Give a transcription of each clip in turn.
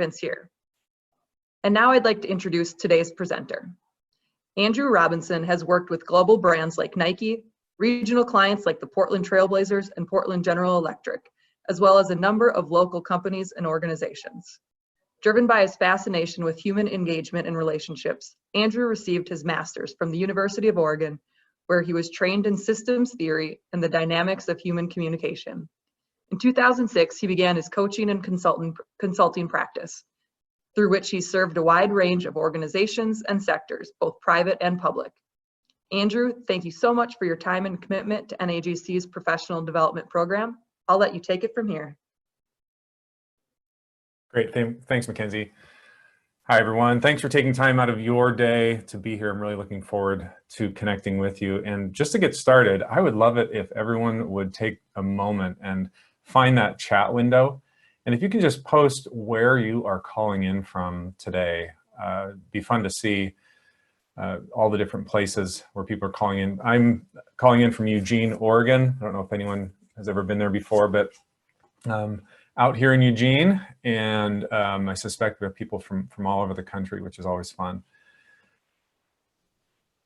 participants here. And now I'd like to introduce today's presenter. Andrew Robinson has worked with global brands like Nike, regional clients like the Portland Trailblazers and Portland General Electric, as well as a number of local companies and organizations. Driven by his fascination with human engagement and relationships, Andrew received his master's from the University of Oregon, where he was trained in systems theory and the dynamics of human communication. In 2006, he began his coaching and consulting practice, through which he served a wide range of organizations and sectors, both private and public. Andrew, thank you so much for your time and commitment to NAGC's professional development program. I'll let you take it from here. Great, thanks, Mackenzie. Hi, everyone. Thanks for taking time out of your day to be here. I'm really looking forward to connecting with you. And just to get started, I would love it if everyone would take a moment and find that chat window. And if you can just post where you are calling in from today, it'd be fun to see all the different places where people are calling in. I'm calling in from Eugene, Oregon. I don't know if anyone has ever been there before, but out here in Eugene, and I suspect we have people from all over the country, which is always fun.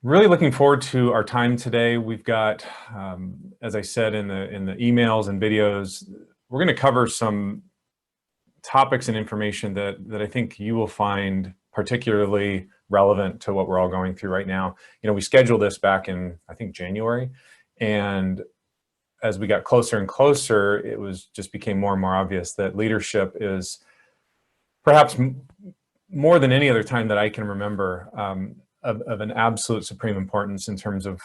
Really looking forward to our time today. We've got, as I said in the emails and videos, we're going to cover some topics and information that I think you will find particularly relevant to what we're all going through right now. You know, we scheduled this back in, I think, January, and as we got closer and closer, it just became more and more obvious that leadership is perhaps more than any other time that I can remember of an absolute supreme importance in terms of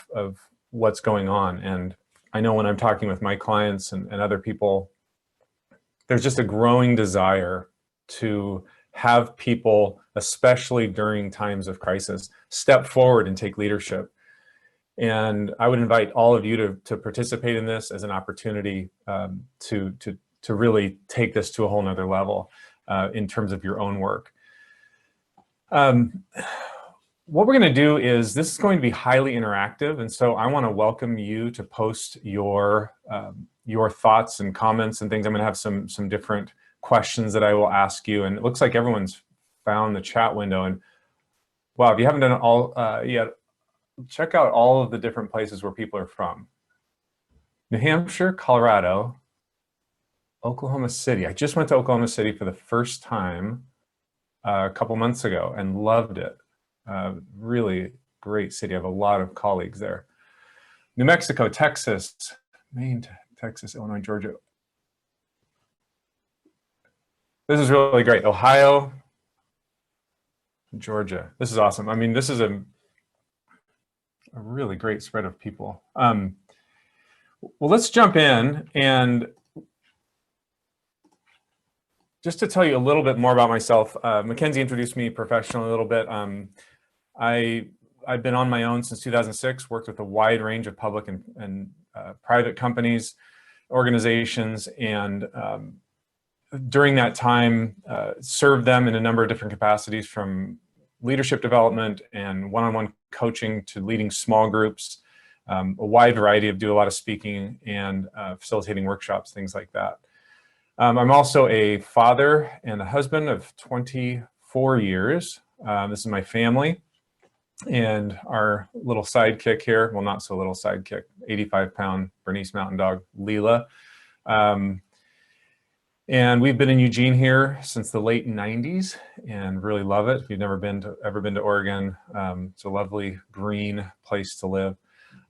what's going on. And I know when I'm talking with my clients and other people, there's just a growing desire to have people, especially during times of crisis, step forward and take leadership. And I would invite all of you to participate in this as an opportunity to really take this to a whole nother level in terms of your own work. What we're going to do is, this is going to be highly interactive, and so I want to welcome you to post your thoughts and comments and things. I'm going to have some different questions that I will ask you, and it looks like everyone's found the chat window. And wow, if you haven't done it all yet, check out all of the different places where people are from. New Hampshire, Colorado, Oklahoma City. I just went to Oklahoma City for the first time a couple months ago and loved it. Really great city. I have a lot of colleagues there. New Mexico, Texas, Maine, Texas, Illinois, Georgia. This is really great. Ohio, Georgia. This is awesome. I mean, this is a really great spread of people. Well, let's jump in, and just to tell you a little bit more about myself, Mackenzie introduced me professionally a little bit. I've been on my own since 2006, worked with a wide range of public and private companies, organizations, and during that time, served them in a number of different capacities, from leadership development and one-on-one coaching to leading small groups, a wide variety do a lot of speaking and facilitating workshops, things like that. I'm also a father and a husband of 24 years. This is my family and our little sidekick here, well, not so little sidekick, 85-pound Bernese Mountain Dog, Leela. And we've been in Eugene here since the late 90s and really love it. If you've never ever been to Oregon, it's a lovely green place to live.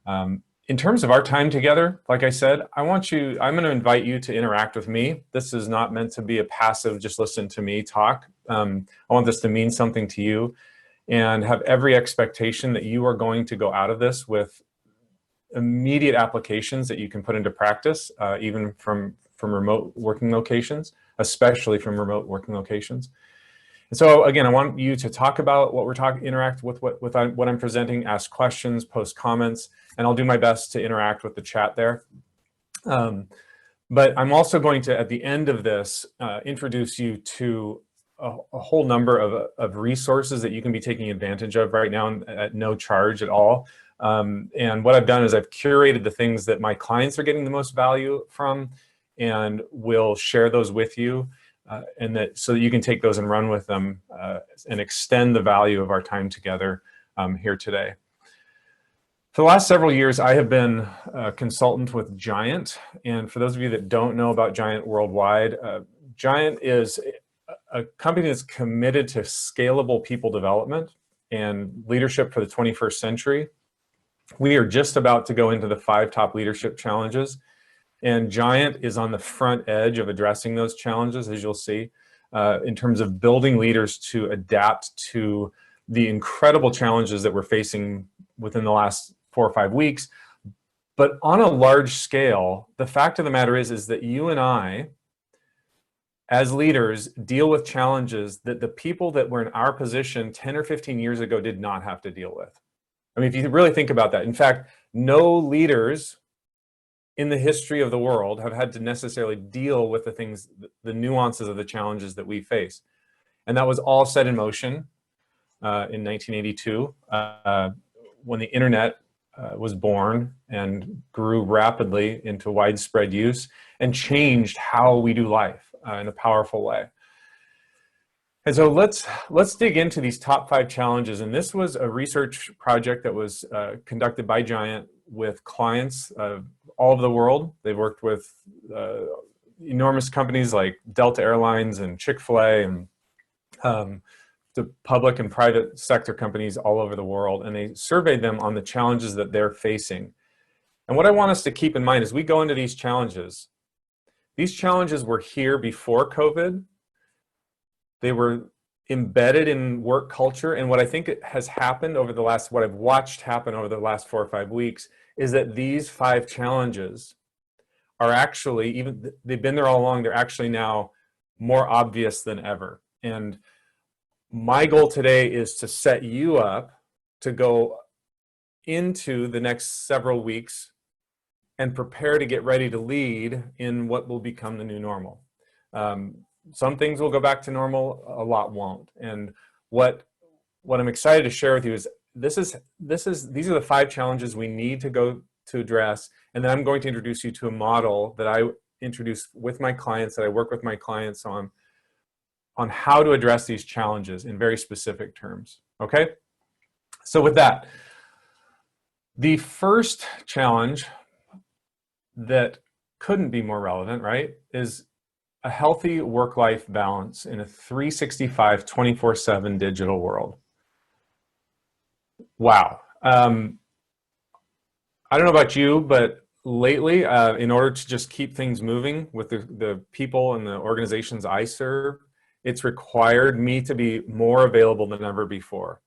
In terms of our time together, like I said, I'm going to invite you to interact with me. This is not meant to be a passive, just listen to me talk. I want this to mean something to you and have every expectation that you are going to go out of this with immediate applications that you can put into practice, even from remote working locations, especially from remote working locations. And so again, I want you to talk about what we're talking, interact with what I'm presenting, ask questions, post comments, and I'll do my best to interact with the chat there. But I'm also going to, at the end of this, introduce you to a whole number of resources that you can be taking advantage of right now at no charge at all. And what I've done is I've curated the things that my clients are getting the most value from, and we'll share those with you. and that so that you can take those and run with them and extend the value of our time together here today. For the last several years, I have been a consultant with Giant. And for those of you that don't know about Giant worldwide, Giant is a company that's committed to scalable people development and leadership for the 21st century. We are just about to go into the 5 top leadership challenges. And Giant is on the front edge of addressing those challenges, as you'll see, in terms of building leaders to adapt to the incredible challenges that we're facing within the last 4 or 5 weeks. But on a large scale, the fact of the matter is that you and I, as leaders, deal with challenges that the people that were in our position 10 or 15 years ago did not have to deal with. I mean, if you really think about that, in fact, no leaders in the history of the world have had to necessarily deal with the things, the nuances of the challenges that we face. And that was all set in motion in 1982 when the internet was born and grew rapidly into widespread use and changed how we do life in a powerful way. And so let's dig into these top 5 challenges. And this was a research project that was conducted by Giant with clients all over the world. They've worked with enormous companies like Delta Airlines and Chick-fil-A and the public and private sector companies all over the world, and they surveyed them on the challenges that they're facing. And what I want us to keep in mind as we go into these challenges were here before COVID. They were embedded in work culture, and what I think has happened over the last, what I've watched happen over the last 4 or 5 weeks, is that these 5 challenges are actually, even they've been there all along, they're actually now more obvious than ever. And my goal today is to set you up to go into the next several weeks and prepare to get ready to lead in what will become the new normal. Some things will go back to normal, a lot won't. And what I'm excited to share with you is these are the 5 challenges we need to go to address. And then I'm going to introduce you to a model that I introduce with my clients, that I work with my clients on how to address these challenges in very specific terms, okay? So with that, the first challenge that couldn't be more relevant, right, is a healthy work-life balance in a 365, 24/7 digital world. Wow. I don't know about you, but lately, in order to just keep things moving with the people and the organizations I serve, it's required me to be more available than ever before.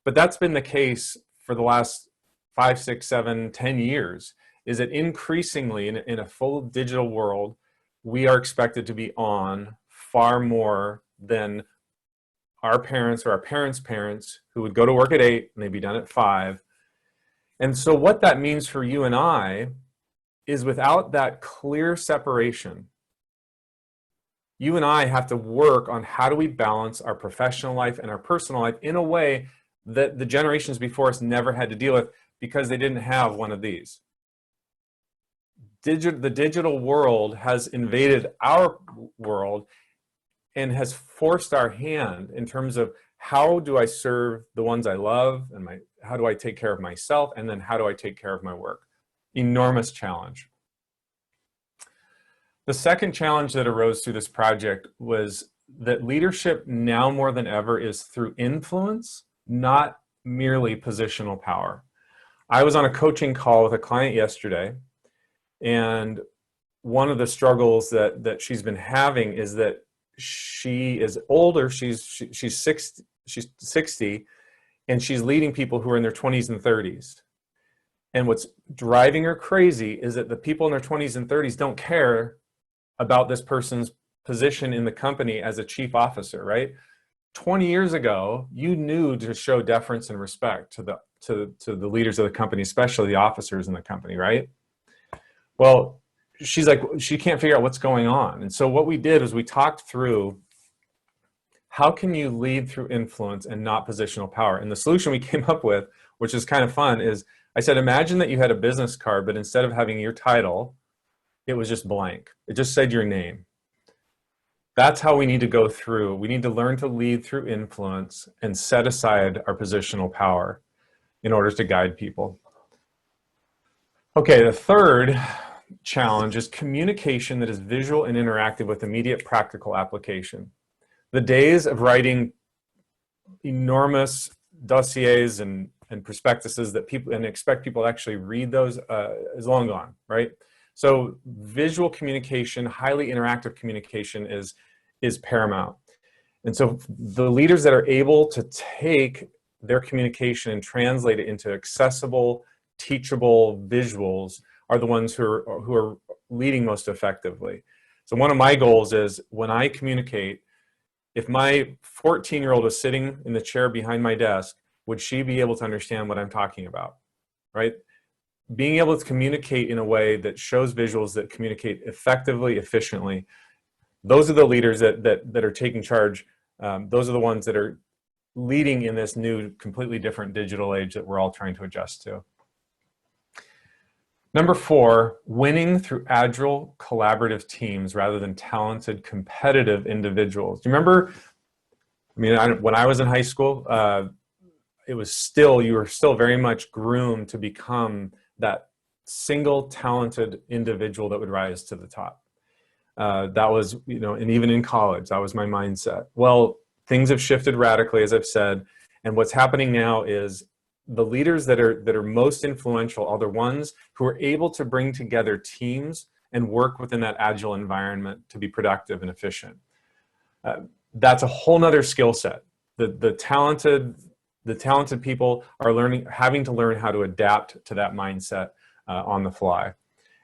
But that's been the case for the last 5, 6, 7, 10 years, is that increasingly in a full digital world, we are expected to be on far more than our parents or our parents' parents who would go to work at 8 and they'd be done at 5. And so what that means for you and I is without that clear separation, you and I have to work on how do we balance our professional life and our personal life in a way that the generations before us never had to deal with because they didn't have one of these. The digital world has invaded our world and has forced our hand in terms of how do I serve the ones I love, and how do I take care of myself, and then how do I take care of my work? Enormous challenge. The second challenge that arose through this project was that leadership now more than ever is through influence, not merely positional power. I was on a coaching call with a client yesterday, and one of the struggles that she's been having is that she is older, she's 60, and she's leading people who are in their 20s and 30s. And what's driving her crazy is that the people in their 20s and 30s don't care about this person's position in the company as a chief officer, right? 20 years ago, you knew to show deference and respect to the leaders of the company, especially the officers in the company, right? Well, she's like, she can't figure out what's going on. And so what we did is we talked through how can you lead through influence and not positional power? And the solution we came up with, which is kind of fun, is I said, imagine that you had a business card, but instead of having your title, it was just blank. It just said your name. That's how we need to go through. We need to learn to lead through influence and set aside our positional power in order to guide people. Okay, the third challenge is communication that is visual and interactive with immediate practical application. The days of writing enormous dossiers and prospectuses that people and expect people to actually read those is long gone, right? So visual communication, highly interactive communication is paramount. And so the leaders that are able to take their communication and translate it into accessible, teachable visuals are the ones who are leading most effectively. So one of my goals is when I communicate, if my 14-year-old was sitting in the chair behind my desk, would she be able to understand what I'm talking about, right? Being able to communicate in a way that shows visuals that communicate effectively, efficiently, those are the leaders that are taking charge. Those are the ones that are leading in this new, completely different digital age that we're all trying to adjust to. Number 4, winning through agile, collaborative teams rather than talented, competitive individuals. Do you remember, I mean, when I was in high school, you were still very much groomed to become that single talented individual that would rise to the top. That was, and even in college, that was my mindset. Well, things have shifted radically, as I've said, and what's happening now is the leaders that are most influential are the ones who are able to bring together teams and work within that agile environment to be productive and efficient. That's a whole nother skill set. The talented people are having to learn how to adapt to that mindset on the fly.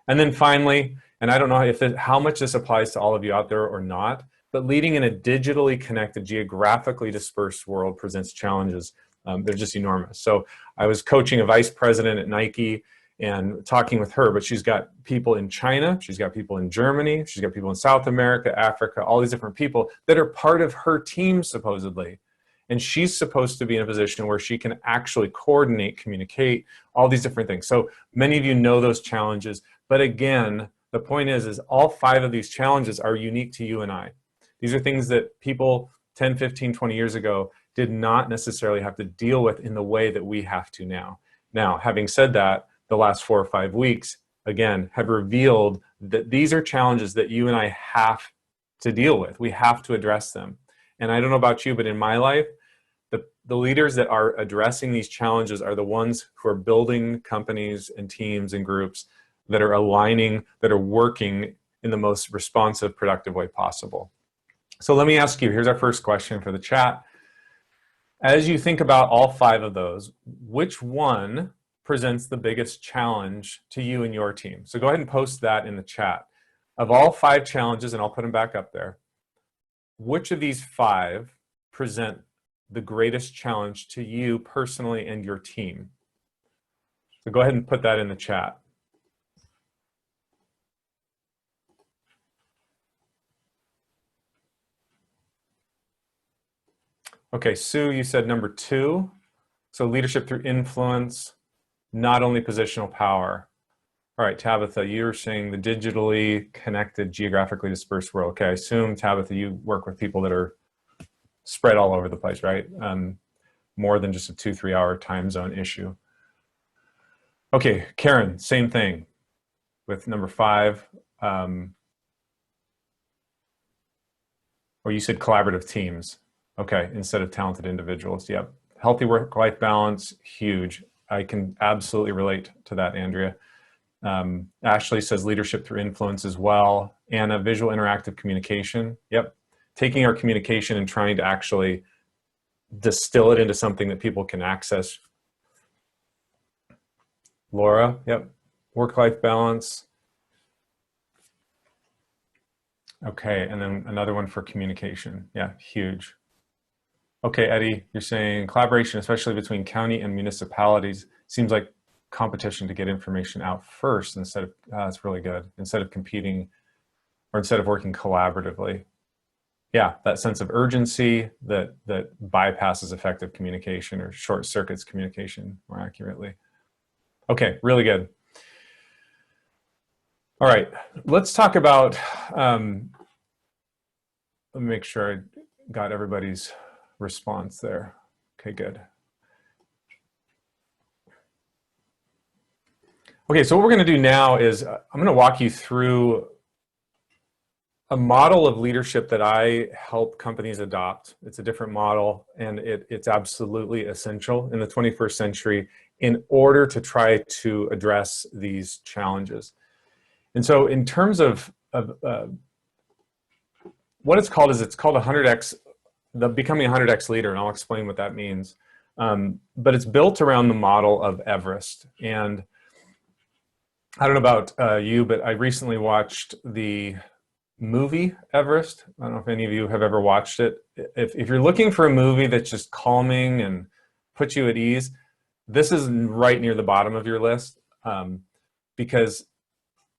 And then finally, and I don't know how much this applies to all of you out there or not, but leading in a digitally connected, geographically dispersed world presents challenges. They're just enormous. So I was coaching a vice president at Nike and talking with her, but she's got people in China, she's got people in Germany, she's got people in South America, Africa, all these different people that are part of her team supposedly. And she's supposed to be in a position where she can actually coordinate, communicate, all these different things. So many of you know those challenges, but again, the point is all 5 of these challenges are unique to you and I. These are things that people 10, 15, 20 years ago did not necessarily have to deal with in the way that we have to now. Now, having said that, the last 4 or 5 weeks, again, have revealed that these are challenges that you and I have to deal with. We have to address them. And I don't know about you, but in my life, the leaders that are addressing these challenges are the ones who are building companies and teams and groups that are aligning, that are working in the most responsive, productive way possible. So let me ask you, here's our first question for the chat. As you think about all 5 of those, which one presents the biggest challenge to you and your team? So go ahead and post that in the chat. Of all 5 challenges, and I'll put them back up there, which of these 5 present the greatest challenge to you personally and your team? So go ahead and put that in the chat. Okay, Sue, you said number 2. So leadership through influence, not only positional power. All right, Tabitha, you're saying the digitally connected, geographically dispersed world. Okay, I assume, Tabitha, you work with people that are spread all over the place, right? More than just a 2-3 hour time zone issue. Okay, Karen, same thing with number 5. Or you said collaborative teams. Okay, instead of talented individuals. Yep. Healthy work-life balance, huge. I can absolutely relate to that, Andrea. Ashley says leadership through influence as well. Anna, visual interactive communication. Yep. Taking our communication and trying to actually distill it into something that people can access. Laura, yep. Work-life balance. Okay, and then another one for communication. Yeah, huge. Okay, Eddie, you're saying collaboration, especially between county and municipalities, seems like competition to get information out first instead of, that's really good, instead of competing or instead of working collaboratively. Yeah, that sense of urgency that bypasses effective communication or short circuits communication more accurately. Okay, really good. All right, let's talk about Let me make sure I got everybody's response there. Okay, good. Okay, so what we're going to do now is I'm going to walk you through a model of leadership that I help companies adopt. It's a different model, and it's absolutely essential in the 21st century in order to try to address these challenges. And so in terms of what it's called is, it's called 100x, becoming a 100x leader, and I'll explain what that means. But it's built around the model of Everest. And I don't know about you, but I recently watched the movie Everest. I don't know if any of you have ever watched it. If you're looking for a movie that's just calming and puts you at ease, this is right near the bottom of your list, because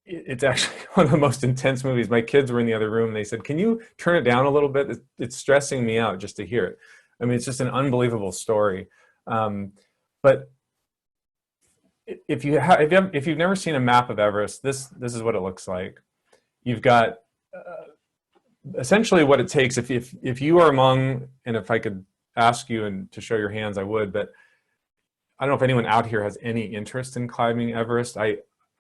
it's actually one of the most intense movies. My kids were in the other room and they said, "Can you turn it down a little bit? It's stressing me out just to hear it." I mean, it's just an unbelievable story. But if you've never seen a map of Everest, this is what it looks like. You've got essentially what it takes if you are among, and if I could ask you and to show your hands, I would, but I don't know if anyone out here has any interest in climbing Everest. I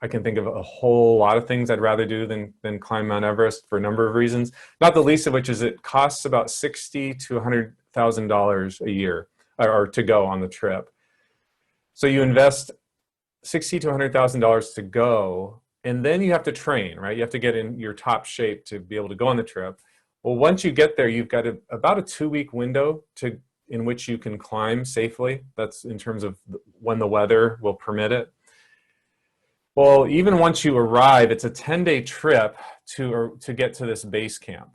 can think of a whole lot of things I'd rather do than climb Mount Everest for a number of reasons. Not the least of which is it costs about $60,000 to $100,000 a year, or to go on the trip. So you invest $60,000 to $100,000 to go, and then you have to train, right? You have to get in your top shape to be able to go on the trip. Well, once you get there, you've got about a 2-week window in which you can climb safely. That's in terms of when the weather will permit it. Well, even once you arrive, it's a 10-day trip to get to this base camp.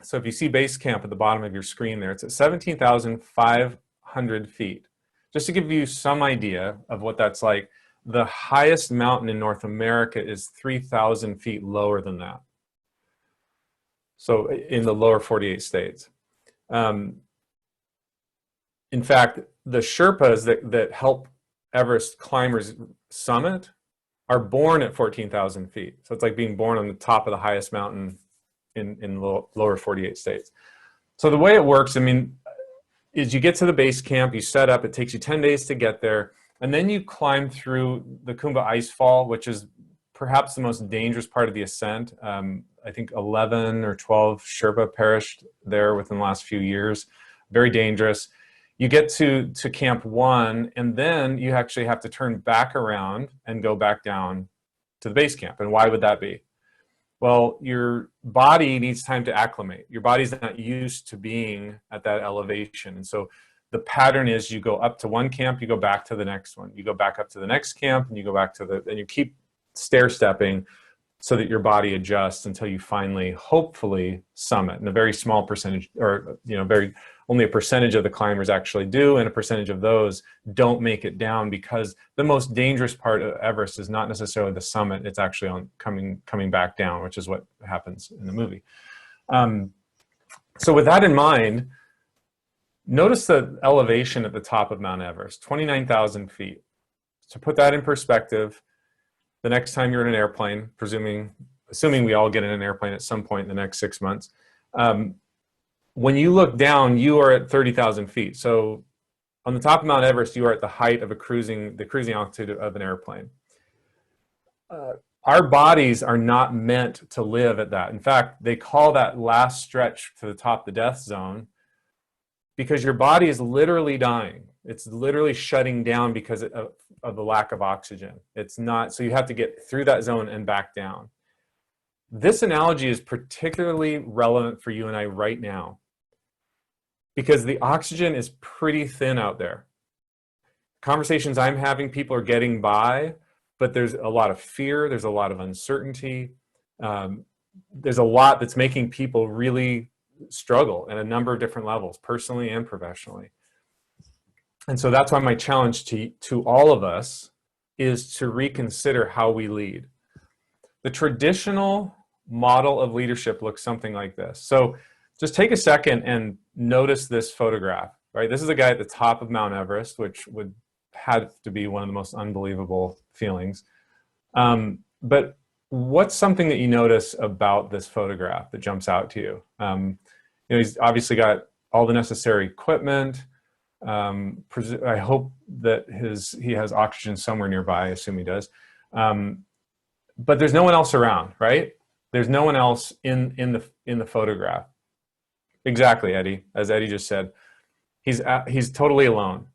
So if you see base camp at the bottom of your screen there, it's at 17,500 feet. Just to give you some idea of what that's like, the highest mountain in North America is 3,000 feet lower than that. So in the lower 48 states. In fact, the Sherpas that help Everest climbers summit are born at 14,000 feet. So it's like being born on the top of the highest mountain in lower 48 states. So the way it works, I mean, is you get to the base camp, you set up, it takes you 10 days to get there, and then you climb through the Kumba Icefall, which is perhaps the most dangerous part of the ascent. I think 11 or 12 Sherpa perished there within the last few years. Very dangerous. You get to camp 1, and then you actually have to turn back around and go back down to the base camp. And why would that be? Well, your body needs time to acclimate. Your body's not used to being at that elevation. And so the pattern is you go up to one camp, you go back to the next one. You go back up to the next camp, and you go back to and you keep stair-stepping so that your body adjusts until you finally, hopefully, summit. And a very small percentage, or only a percentage of the climbers actually do, and a percentage of those don't make it down, because the most dangerous part of Everest is not necessarily the summit, it's actually on coming back down, which is what happens in the movie. So with that in mind, notice the elevation at the top of Mount Everest, 29,000 feet. To put that in perspective, the next time you're in an airplane, assuming we all get in an airplane at some point in the next 6 months, when you look down, you are at 30,000 feet. So on the top of Mount Everest, you are at the height of the cruising altitude of an airplane. Our bodies are not meant to live at that. In fact, they call that last stretch to the top the death zone, because your body is literally dying. It's literally shutting down because of the lack of oxygen. It's not, so you have to get through that zone and back down. This analogy is particularly relevant for you and I right now, because the oxygen is pretty thin out there. Conversations I'm having, people are getting by, but there's a lot of fear, there's a lot of uncertainty, there's a lot that's making people really struggle at a number of different levels, personally and professionally. And so that's why my challenge to all of us is to reconsider how we lead. The traditional model of leadership looks something like this. So just take a second and notice this photograph, right? This is a guy at the top of Mount Everest, which have to be one of the most unbelievable feelings. But what's something that you notice about this photograph that jumps out to you? He's obviously got all the necessary equipment. I hope that he has oxygen somewhere nearby. I assume he does. But there's no one else around, right? There's no one else in the photograph. Exactly, Eddie. As Eddie just said, he's totally alone.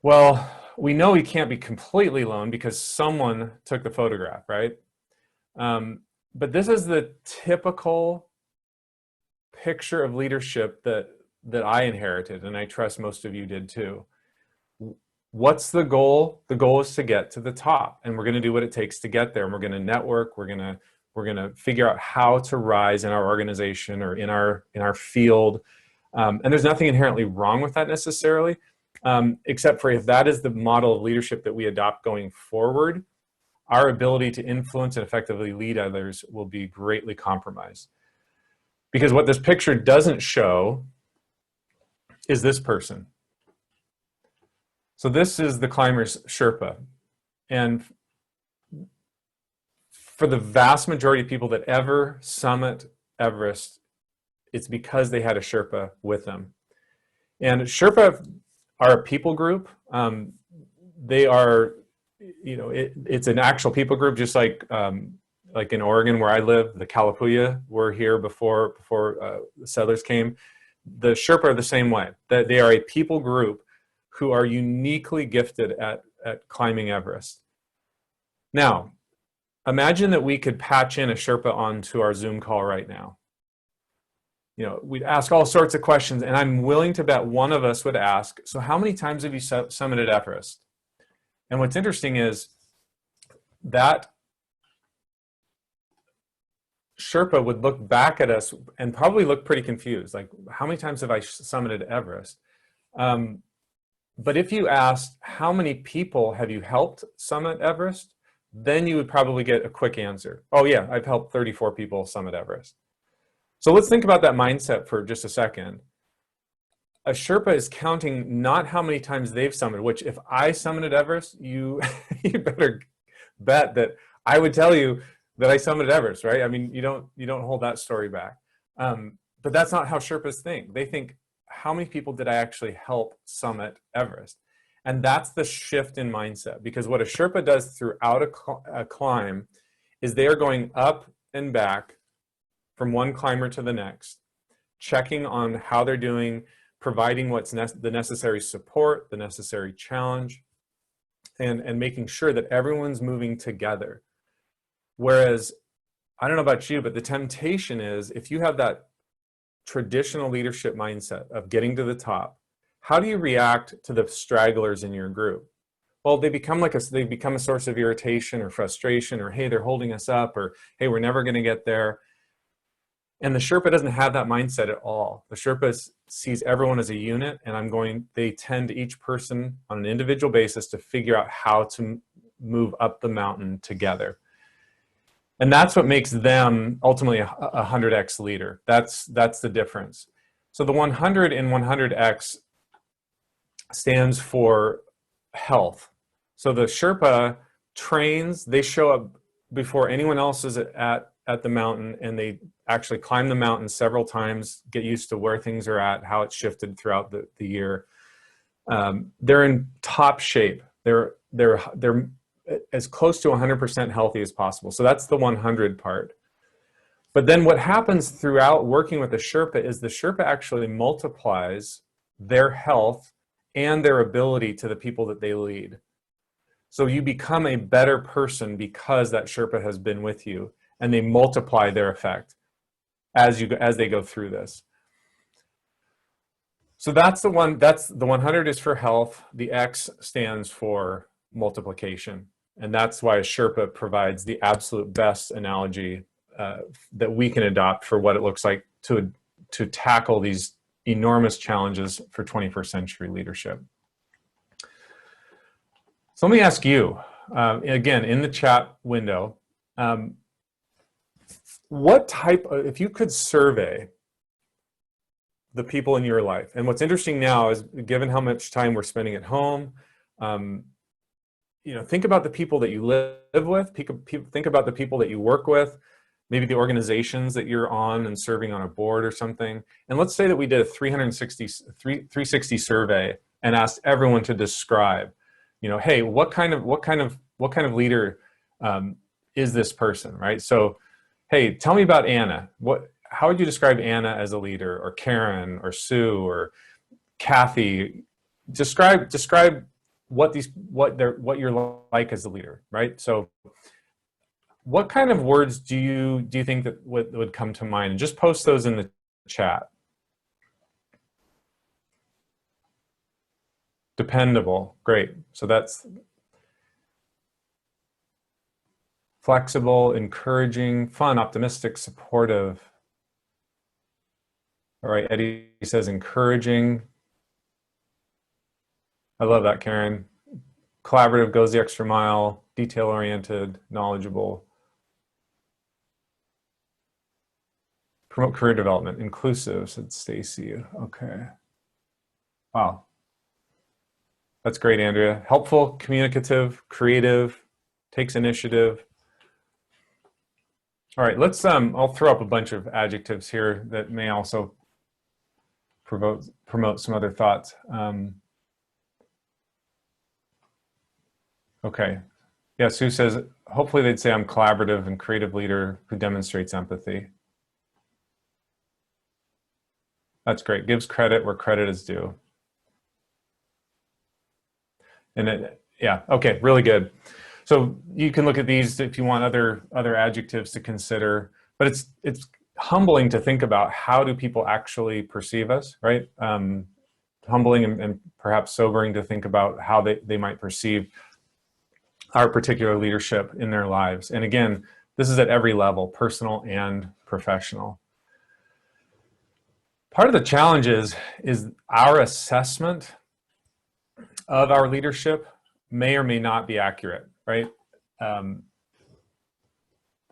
Well, we know he can't be completely alone because someone took the photograph, right? But this is the typical picture of leadership that I inherited, and I trust most of you did too. What's the goal? The goal is to get to the top, and we're going to do what it takes to get there. And we're going to network. We're going to figure out how to rise in our organization or in our field. And there's nothing inherently wrong with that necessarily, except for if that is the model of leadership that we adopt going forward, our ability to influence and effectively lead others will be greatly compromised. Because what this picture doesn't show is this person. So this is the climber's Sherpa. And for the vast majority of people that ever summit Everest, it's because they had a Sherpa with them. And Sherpa are a people group. They are, it's an actual people group, just like in Oregon where I live, the Kalapuya were here before the settlers came. The Sherpa are the same way. That they are a people group who are uniquely gifted at climbing Everest. Now, imagine that we could patch in a Sherpa onto our Zoom call right now. We'd ask all sorts of questions, and I'm willing to bet one of us would ask, so how many times have you summited Everest? And what's interesting is that Sherpa would look back at us and probably look pretty confused, like, how many times have I summited Everest? But if you asked, how many people have you helped summit Everest? Then you would probably get a quick answer. Oh yeah, I've helped 34 people summit Everest. So let's think about that mindset for just a second. A Sherpa is counting not how many times they've summited, which if I summited Everest, you better bet that I would tell you that I summited Everest, right? I mean, you don't hold that story back. But that's not how Sherpas think. They think, how many people did I actually help summit Everest? And that's the shift in mindset, because what a Sherpa does throughout a climb is they are going up and back from one climber to the next, checking on how they're doing, providing what's the necessary support, the necessary challenge, and making sure that everyone's moving together. Whereas, I don't know about you, but the temptation is, if you have that traditional leadership mindset of getting to the top, how do you react to the stragglers in your group? Well, they become a source of irritation or frustration, or hey, they're holding us up, or hey, we're never going to get there. And the Sherpa doesn't have that mindset at all. The Sherpa sees everyone as a unit, and they tend each person on an individual basis to figure out how to move up the mountain together. And that's what makes them ultimately a 100x leader. That's the difference. So the 100 in 100x stands for health. So the Sherpa trains, they show up before anyone else is at the mountain, and they actually climb the mountain several times, get used to where things are at, how it's shifted throughout the year. They're in top shape. They're as close to 100% healthy as possible. So that's the 100 part. But then what happens throughout working with the Sherpa is the Sherpa actually multiplies their health and their ability to the people that they lead. So you become a better person because that Sherpa has been with you, and they multiply their effect as they go through this. So that's the 100 is for health. The X stands for multiplication. And that's why a Sherpa provides the absolute best analogy that we can adopt for what it looks like to tackle these enormous challenges for 21st century leadership. So let me ask you, again, in the chat window, if you could survey the people in your life, and what's interesting now is, given how much time we're spending at home, think about the people that you live with, think about the people that you work with, maybe the organizations that you're on and serving on a board or something. And let's say that we did a 360 survey and asked everyone to describe, hey, what kind of leader is this person, right? So, hey, tell me about Anna. How would you describe Anna as a leader, or Karen, or Sue, or Kathy? Describe what you're like as a leader, right? So what kind of words do you think that would come to mind? And just post those in the chat. Dependable, great. So that's flexible, encouraging, fun, optimistic, supportive. All right, Eddie says encouraging. I love that, Karen. Collaborative, goes the extra mile, detail-oriented, knowledgeable. Promote career development, inclusive, said Stacy. Okay. Wow. That's great, Andrea. Helpful, communicative, creative, takes initiative. All right, let's, I'll throw up a bunch of adjectives here that may also promote some other thoughts. Okay. Yeah, Sue says, hopefully they'd say I'm collaborative and creative leader who demonstrates empathy. That's great. Gives credit where credit is due. And yeah, okay, really good. So you can look at these if you want other adjectives to consider, but it's humbling to think about how do people actually perceive us, right? Humbling and perhaps sobering to think about how they might perceive our particular leadership in their lives. And again, this is at every level, personal and professional. Part of the challenge is our assessment of our leadership may or may not be accurate, right?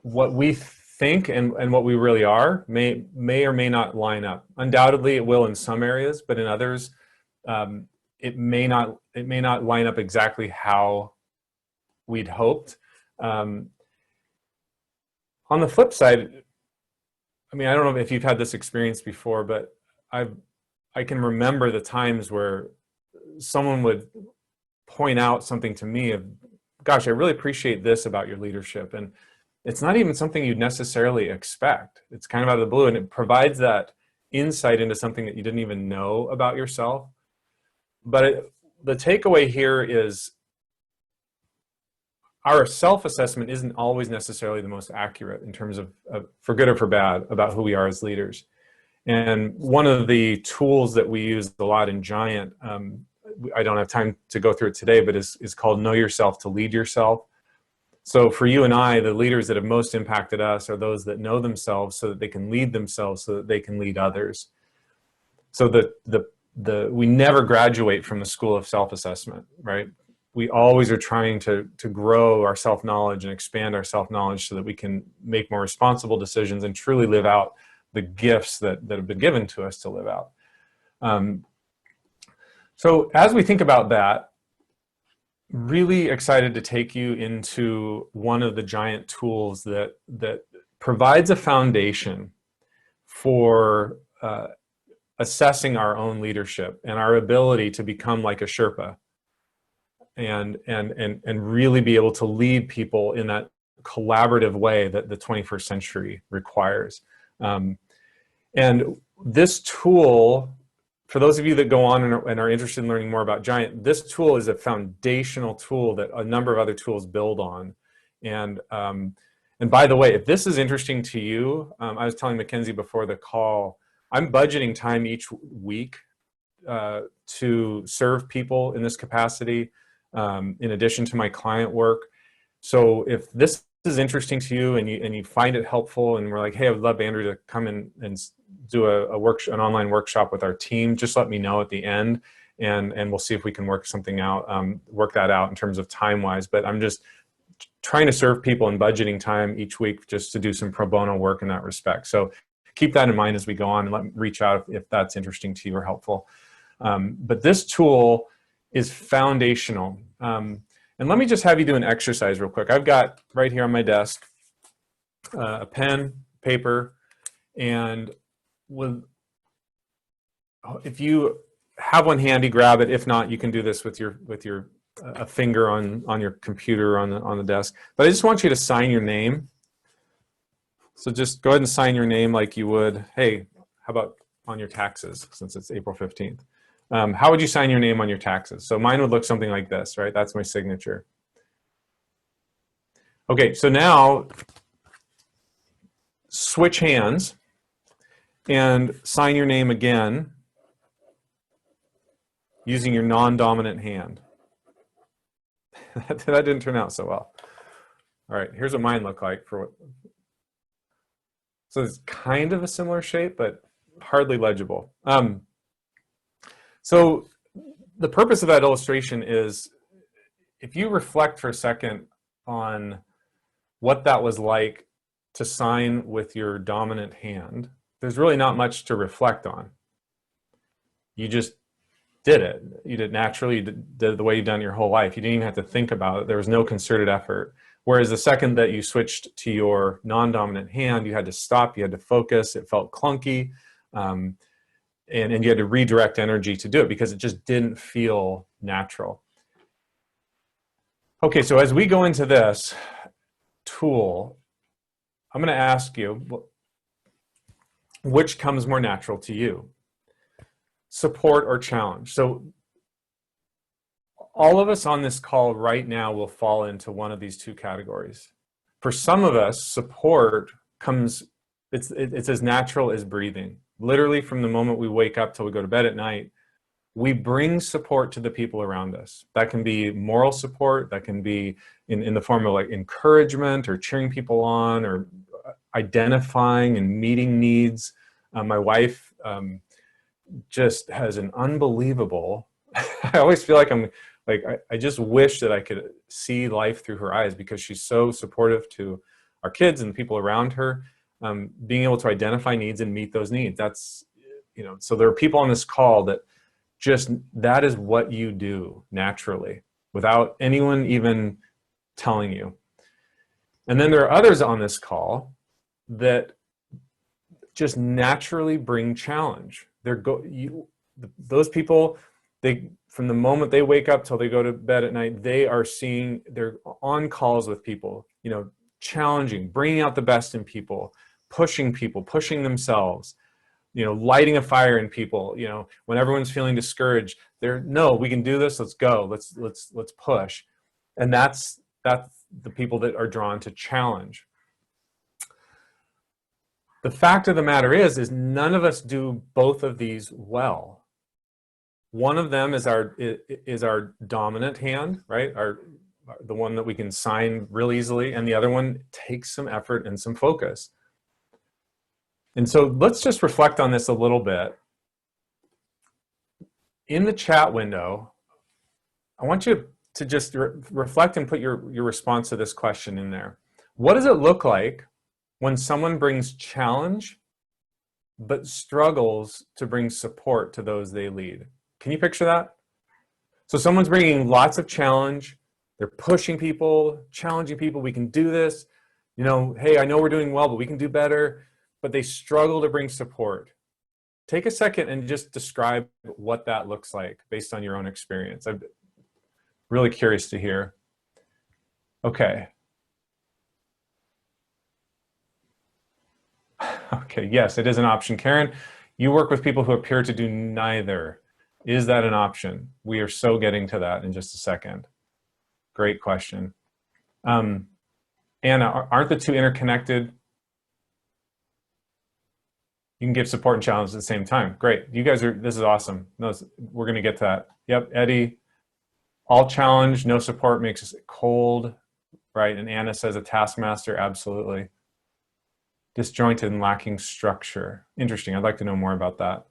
What we think and what we really are may or may not line up. Undoubtedly, it will in some areas, but in others, it may not line up exactly how we'd hoped. On the flip side, I mean, I don't know if you've had this experience before, but I can remember the times where someone would point out something to me of, gosh, I really appreciate this about your leadership. And it's not even something you'd necessarily expect. It's kind of out of the blue, and it provides that insight into something that you didn't even know about yourself. But the takeaway here is our self-assessment isn't always necessarily the most accurate in terms of for good or for bad, about who we are as leaders. And one of the tools that we use a lot in Giant, I don't have time to go through it today, but is called Know Yourself to Lead Yourself. So for you and I, the leaders that have most impacted us are those that know themselves so that they can lead themselves, so that they can lead others. So we never graduate from the school of self-assessment, right? We always are trying to grow our self-knowledge and expand our self-knowledge so that we can make more responsible decisions and truly live out the gifts that have been given to us to live out. So as we think about that, really excited to take you into one of the Giant tools that provides a foundation for assessing our own leadership and our ability to become like a Sherpa and really be able to lead people in that collaborative way that the 21st century requires. And this tool, for those of you that go on and are interested in learning more about Giant, this tool is a foundational tool that a number of other tools build on. And by the way, if this is interesting to you, I was telling Mackenzie before the call, I'm budgeting time each week to serve people in this capacity, in addition to my client work. So if this is interesting to you and you find it helpful, and we're like, hey, I would love Andrew to come in and do an online workshop with our team, just let me know at the end, and we'll see if we can work something out, work that out in terms of time-wise. But I'm just trying to serve people in budgeting time each week just to do some pro bono work in that respect. So keep that in mind as we go on, and reach out if that's interesting to you or helpful. But this tool is foundational. And let me just have you do an exercise real quick. I've got right here on my desk a pen, paper, and if you have one handy, grab it. If not, you can do this with your a finger on your computer on the desk. But I just want you to sign your name. So just go ahead and sign your name like you would, hey, how about on your taxes, since it's April 15th. How would you sign your name on your taxes? So mine would look something like this, right? That's my signature. Okay, so now switch hands and sign your name again using your non-dominant hand. That didn't turn out so well. All right, here's what mine look like for what. So it's kind of a similar shape, but hardly legible. So the purpose of that illustration is if you reflect for a second on what that was like to sign with your dominant hand, there's really not much to reflect on. You just did it. You did naturally, you did it the way you've done your whole life. You didn't even have to think about it. There was no concerted effort. Whereas the second that you switched to your non-dominant hand, you had to stop, you had to focus, it felt clunky, and you had to redirect energy to do it because it just didn't feel natural. Okay, so as we go into this tool, I'm going to ask you, which comes more natural to you? Support or challenge? So all of us on this call right now will fall into one of these two categories. For some of us, support comes, it's as natural as breathing. Literally from the moment we wake up till we go to bed at night, we bring support to the people around us. That can be moral support, that can be in the form of like encouragement or cheering people on or identifying and meeting needs. My wife just has an unbelievable, I always feel like I just wish that I could see life through her eyes because she's so supportive to our kids and the people around her. Being able to identify needs and meet those needs. That's, you know, so there are people on this call that just, that is what you do naturally without anyone even telling you. And then there are others on this call that just naturally bring challenge. Those people, from the moment they wake up till they go to bed at night, they're on calls with people, you know, challenging, bringing out the best in people, pushing themselves, you know, lighting a fire in people, you know, when everyone's feeling discouraged, no, we can do this, let's go, let's push. And that's the people that are drawn to challenge. The fact of the matter is none of us do both of these well. One of them is our dominant hand, right? The one that we can sign real easily, and the other one takes some effort and some focus. And so let's just reflect on this a little bit. In the chat window, I want you to just reflect and put your response to this question in there. What does it look like when someone brings challenge but struggles to bring support to those they lead? Can you picture that? So someone's bringing lots of challenge, they're pushing people, challenging people, we can do this, you know, hey, I know we're doing well, but we can do better, but they struggle to bring support. Take a second and just describe what that looks like based on your own experience. I'm really curious to hear. Okay. Okay, yes, it is an option. Karen, you work with people who appear to do neither. Is that an option? We are so getting to that in just a second. Great question. Anna, aren't the two interconnected? You can give support and challenge at the same time. Great. You guys this is awesome. We're going to get to that. Yep, Eddie, all challenge, no support makes us cold, right? And Anna says a taskmaster, absolutely. Disjointed and lacking structure. Interesting. I'd like to know more about that.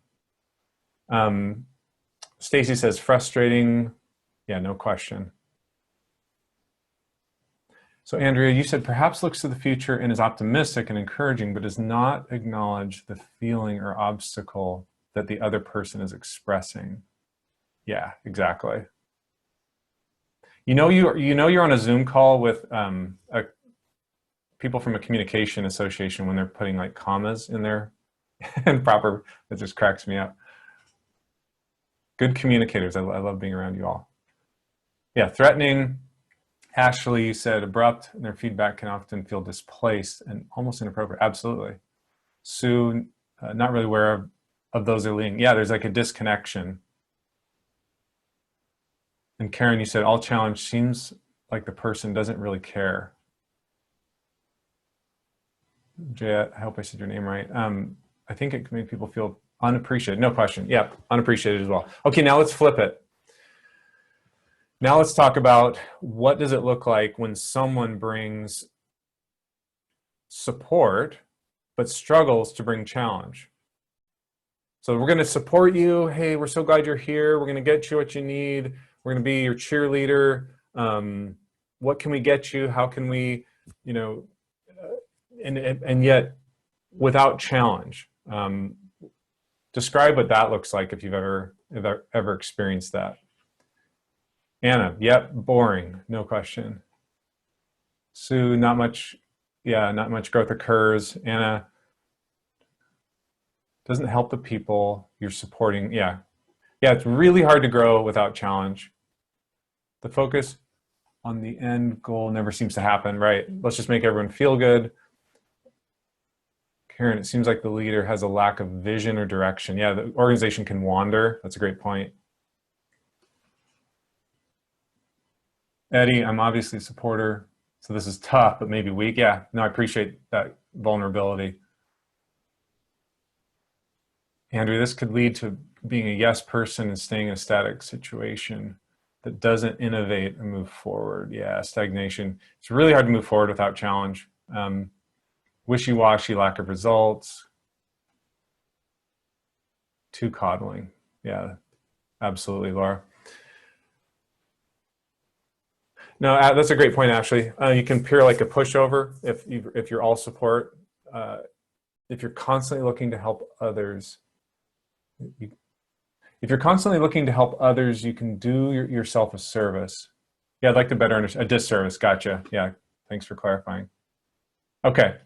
Stacy says frustrating. Yeah, no question. So Andrea, you said perhaps looks to the future and is optimistic and encouraging, but does not acknowledge the feeling or obstacle that the other person is expressing. Yeah, exactly. You're on a Zoom call with people from a communication association when they're putting like commas in there and proper, it just cracks me up. Good communicators. I love being around you all. Yeah, threatening. Ashley said abrupt, and their feedback can often feel displaced and almost inappropriate. Absolutely. Sue, not really aware of those are leading. Yeah, there's like a disconnection. And Karen, you said all challenge seems like the person doesn't really care. Jay, I hope I said your name right. I think it can make people feel unappreciated. No question. Yeah, unappreciated as well. Okay, now let's flip it. Now let's talk about what does it look like when someone brings support but struggles to bring challenge. So we're going to support you. Hey, we're so glad you're here. We're going to get you what you need. We're going to be your cheerleader. What can we get you? How can we, and yet without challenge. Describe what that looks like if you've ever experienced that. Anna, yep, boring, no question. Sue, not much growth occurs. Anna, doesn't help the people you're supporting. Yeah, it's really hard to grow without challenge. The focus on the end goal never seems to happen, right? Let's just make everyone feel good. Karen, it seems like the leader has a lack of vision or direction. Yeah, the organization can wander. That's a great point. Eddie, I'm obviously a supporter, so this is tough, but maybe weak. Yeah, no, I appreciate that vulnerability. Andrew, this could lead to being a yes person and staying in a static situation that doesn't innovate and move forward. Yeah, stagnation. It's really hard to move forward without challenge. Wishy-washy, lack of results. Too coddling. Yeah, absolutely, Laura. No, that's a great point, Ashley. You can appear like a pushover if you're all support. If you're constantly looking to help others, if you're constantly looking to help others, you can do yourself a service. Yeah, I'd like to better understand. A disservice. Gotcha. Yeah, thanks for clarifying. Okay,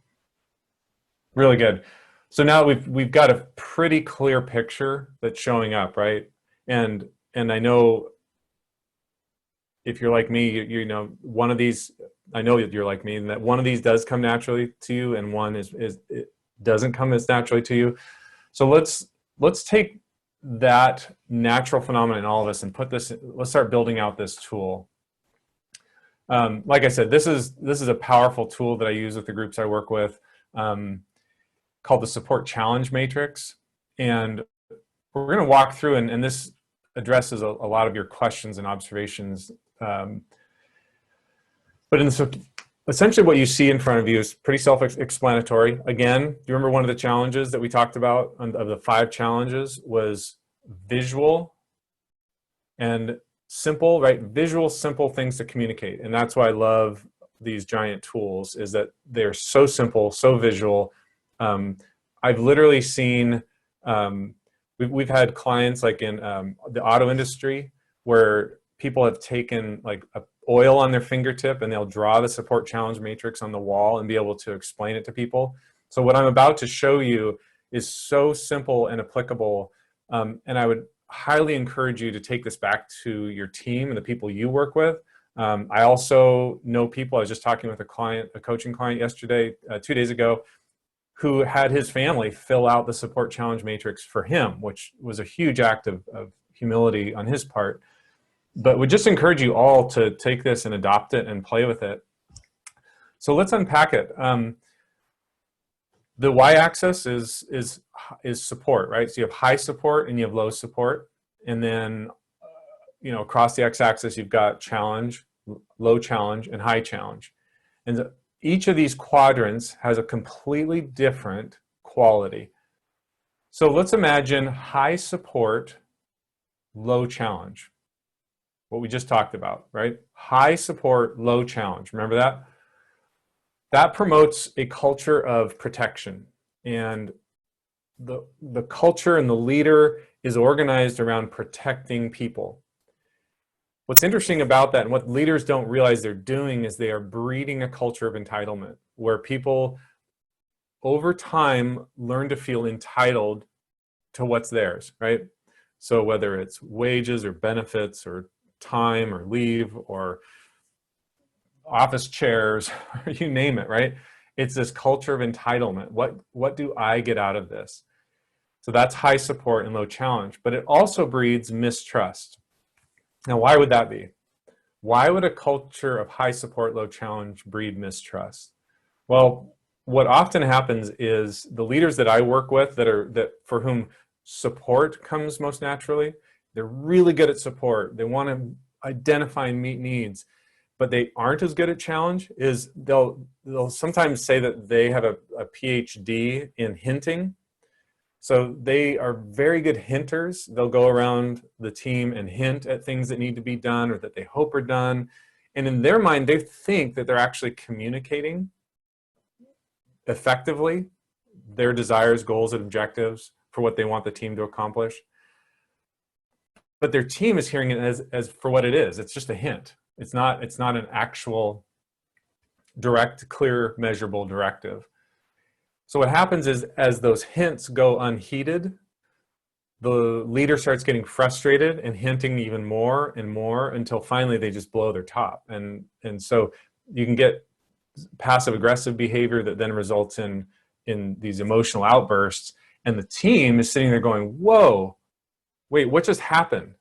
really good. So now we've got a pretty clear picture that's showing up, right? And I know if you're like me, you know one of these. I know that you're like me, and that one of these does come naturally to you, and one it doesn't come as naturally to you. So let's take that natural phenomenon in all of us and let's start building out this tool. Like I said, this is a powerful tool that I use with the groups I work with, called the Support Challenge Matrix. And we're going to walk through, and this addresses a lot of your questions and observations. But essentially what you see in front of you is pretty self-explanatory. Again, do you remember one of the challenges that we talked about of the 5 challenges was visual and simple, right? Visual, simple things to communicate. And that's why I love these giant tools, is that they're so simple, so visual. I've literally seen, we've had clients like in the auto industry where people have taken like oil on their fingertip and they'll draw the support challenge matrix on the wall and be able to explain it to people. So what I'm about to show you is so simple and applicable. And I would highly encourage you to take this back to your team and the people you work with. I also know people, I was just talking with a coaching client yesterday, 2 days ago, who had his family fill out the support challenge matrix for him, which was a huge act of humility on his part. But would just encourage you all to take this and adopt it and play with it. So let's unpack it. The y-axis is support, right? So you have high support and you have low support, and then across the x-axis you've got challenge, low challenge, and high challenge. And each of these quadrants has a completely different quality. So let's imagine high support, low challenge. What we just talked about, right? High support, low challenge. Remember that? That promotes a culture of protection. And the culture and the leader is organized around protecting people. What's interesting about that and what leaders don't realize they're doing is they are breeding a culture of entitlement where people over time learn to feel entitled to what's theirs, right? So whether it's wages or benefits or time or leave or office chairs, or you name it, right? It's this culture of entitlement. What do I get out of this? So that's high support and low challenge, but it also breeds mistrust. Now, why would that be? Why would a culture of high support, low challenge breed mistrust? Well, what often happens is the leaders that I work with that for whom support comes most naturally, they're really good at support. They want to identify and meet needs, but they aren't as good at challenge. Is they'll sometimes say that they have a PhD in hinting. So they are very good hinters. They'll go around the team and hint at things that need to be done or that they hope are done. And in their mind, they think that they're actually communicating effectively their desires, goals, and objectives for what they want the team to accomplish. But their team is hearing it as for what it is. It's just a hint. It's not an actual direct, clear, measurable directive. So what happens is as those hints go unheeded, the leader starts getting frustrated and hinting even more and more until finally they just blow their top. And so you can get passive aggressive behavior that then results in these emotional outbursts. And the team is sitting there going, whoa, wait, what just happened?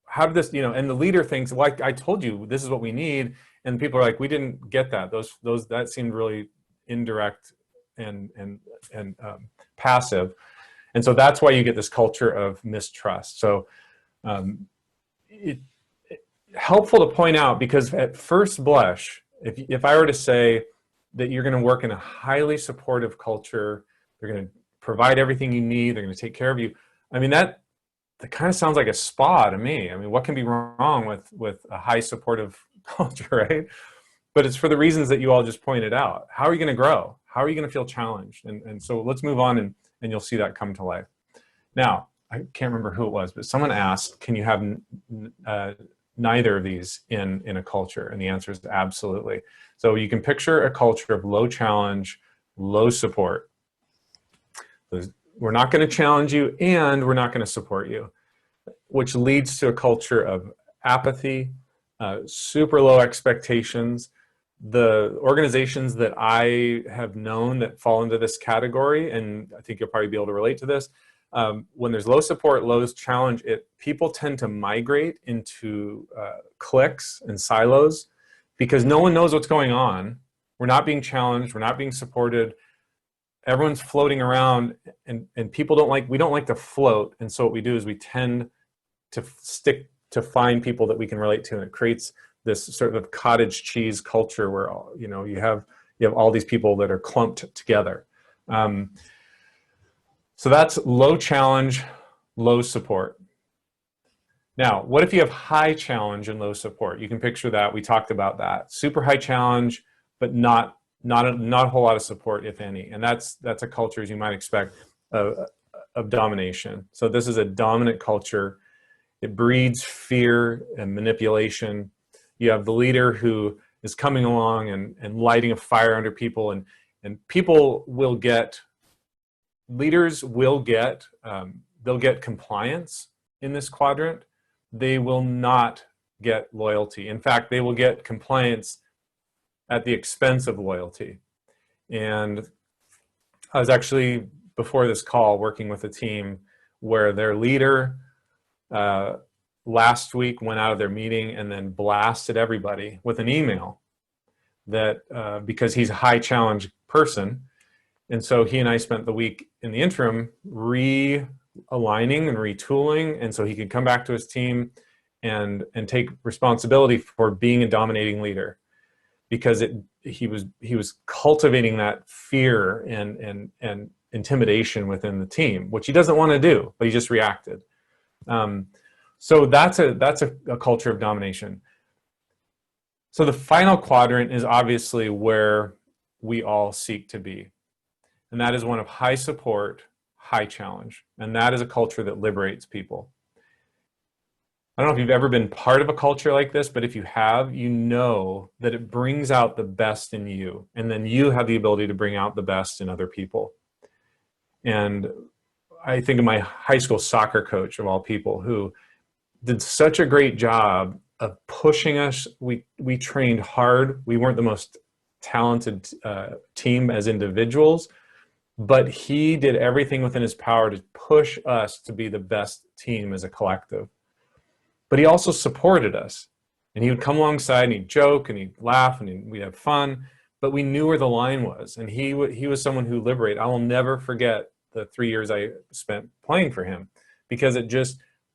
How did this, and the leader thinks, well, I told you this is what we need. And people are like, we didn't get that. That seemed really indirect and passive. And so that's why you get this culture of mistrust. So helpful to point out, because at first blush, if I were to say that you're going to work in a highly supportive culture, they're going to provide everything you need, they're going to take care of you. I mean, that kind of sounds like a spa to me. I mean, what can be wrong with a high supportive culture, right? But it's for the reasons that you all just pointed out. How are you going to grow? How are you going to feel challenged? And so let's move on and you'll see that come to life. Now, I can't remember who it was, but someone asked, can you have neither of these in a culture? And the answer is absolutely. So you can picture a culture of low challenge, low support. We're not going to challenge you and we're not going to support you, which leads to a culture of apathy, super low expectations. The organizations that I have known that fall into this category, and I think you'll probably be able to relate to this, when there's low support, low challenge, people tend to migrate into cliques and silos because no one knows what's going on. We're not being challenged. We're not being supported. Everyone's floating around, and we don't like to float. And so what we do is we tend to stick to find people that we can relate to, and it creates this sort of cottage cheese culture where you have all these people that are clumped together. So that's low challenge, low support. Now, what if you have high challenge and low support? You can picture that. We talked about that. Super high challenge, but not a whole lot of support, if any. And that's a culture, as you might expect, of domination. So this is a dominant culture. It breeds fear and manipulation. You have the leader who is coming along and lighting a fire under people, and people will get, leaders will get, they'll get compliance in this quadrant. They will not get loyalty. In fact, they will get compliance at the expense of loyalty. And I was actually, before this call, working with a team where their leader last week went out of their meeting and then blasted everybody with an email that because he's a high challenge person. And so he and I spent the week in the interim realigning and retooling, and so he could come back to his team and take responsibility for being a dominating leader, because he was cultivating that fear and intimidation within the team, which he doesn't want to do, but he just reacted. So that's a culture of domination. So the final quadrant is obviously where we all seek to be. And that is one of high support, high challenge. And that is a culture that liberates people. I don't know if you've ever been part of a culture like this, but if you have, you know that it brings out the best in you, and then you have the ability to bring out the best in other people. And I think of my high school soccer coach, of all people, who did such a great job of pushing us. We trained hard. We weren't the most talented team as individuals, but he did everything within his power to push us to be the best team as a collective. But he also supported us, and he would come alongside and he'd joke and he'd laugh and we'd have fun, but we knew where the line was. And he was someone who liberated. I will never forget the 3 years I spent playing for him, because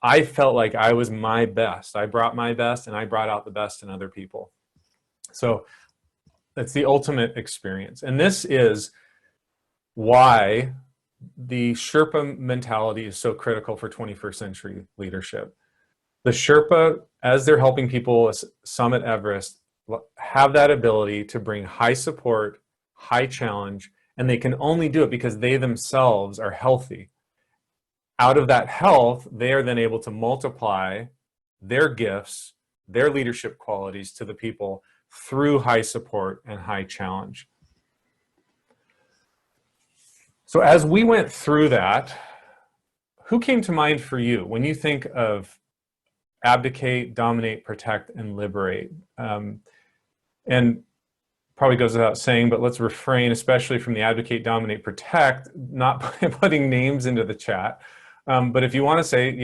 I felt like I was my best. I brought my best, and I brought out the best in other people. So that's the ultimate experience. And this is why the Sherpa mentality is so critical for 21st century leadership. The Sherpa, as they're helping people summit Everest, have that ability to bring high support, high challenge, and they can only do it because they themselves are healthy. Out of that health, they are then able to multiply their gifts, their leadership qualities to the people through high support and high challenge. So as we went through that, who came to mind for you when you think of abdicate, dominate, protect, and liberate? And probably goes without saying, but let's refrain, especially from the abdicate, dominate, protect, not putting names into the chat. But if you want to say,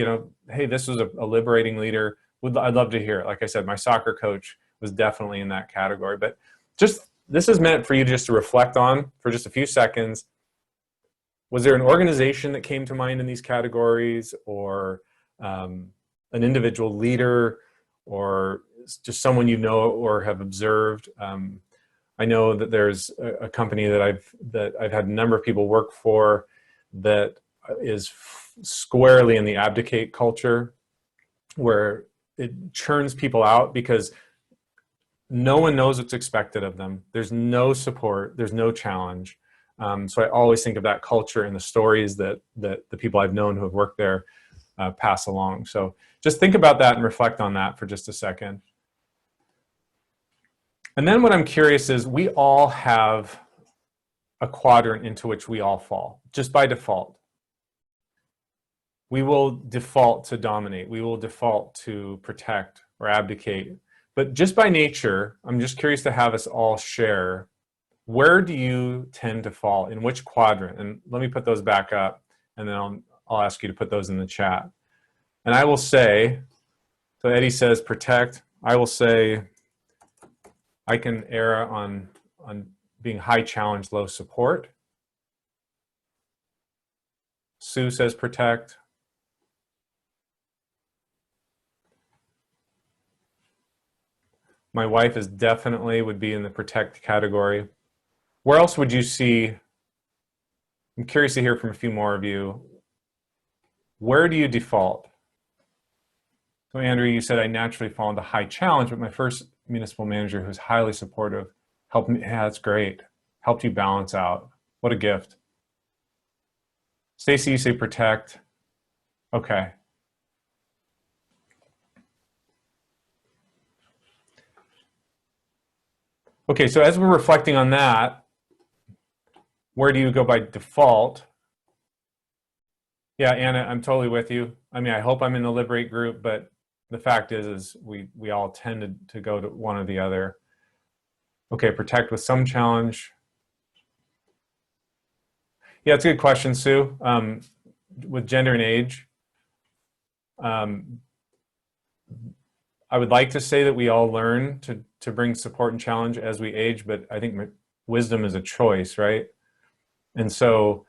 hey, this was a liberating leader, I'd love to hear it. Like I said, my soccer coach was definitely in that category. But this is meant for you just to reflect on for just a few seconds. Was there an organization that came to mind in these categories, or an individual leader, or just someone you know or have observed? I know that there's a company that I've had a number of people work for that is squarely in the abdicate culture, where it churns people out because no one knows what's expected of them. There's no support. There's no challenge. So I always think of that culture and the stories that the people I've known who have worked there pass along. So just think about that and reflect on that for just a second. And then what I'm curious is, we all have a quadrant into which we all fall, just by default. We will default to dominate. We will default to protect or abdicate. But just by nature, I'm just curious to have us all share, where do you tend to fall? In which quadrant? And let me put those back up, and then I'll ask you to put those in the chat. And I will say, so Eddie says protect. I will say I can err on being high challenge, low support. Sue says protect. My wife is definitely would be in the protect category. Where else would you see? I'm curious to hear from a few more of you. Where do you default? So Andrew, you said I naturally fall into high challenge, but my first municipal manager who's highly supportive helped me. Yeah, that's great. Helped you balance out. What a gift. Stacy, you say protect. Okay. Okay, so as we're reflecting on that, where do you go by default? Yeah, Anna, I'm totally with you. I mean, I hope I'm in the liberate group, but the fact is we all tend to go to one or the other. Okay, protect with some challenge. Yeah, it's a good question, Sue. With gender and age, I would like to say that we all learn to bring support and challenge as we age, but I think wisdom is a choice, right? And so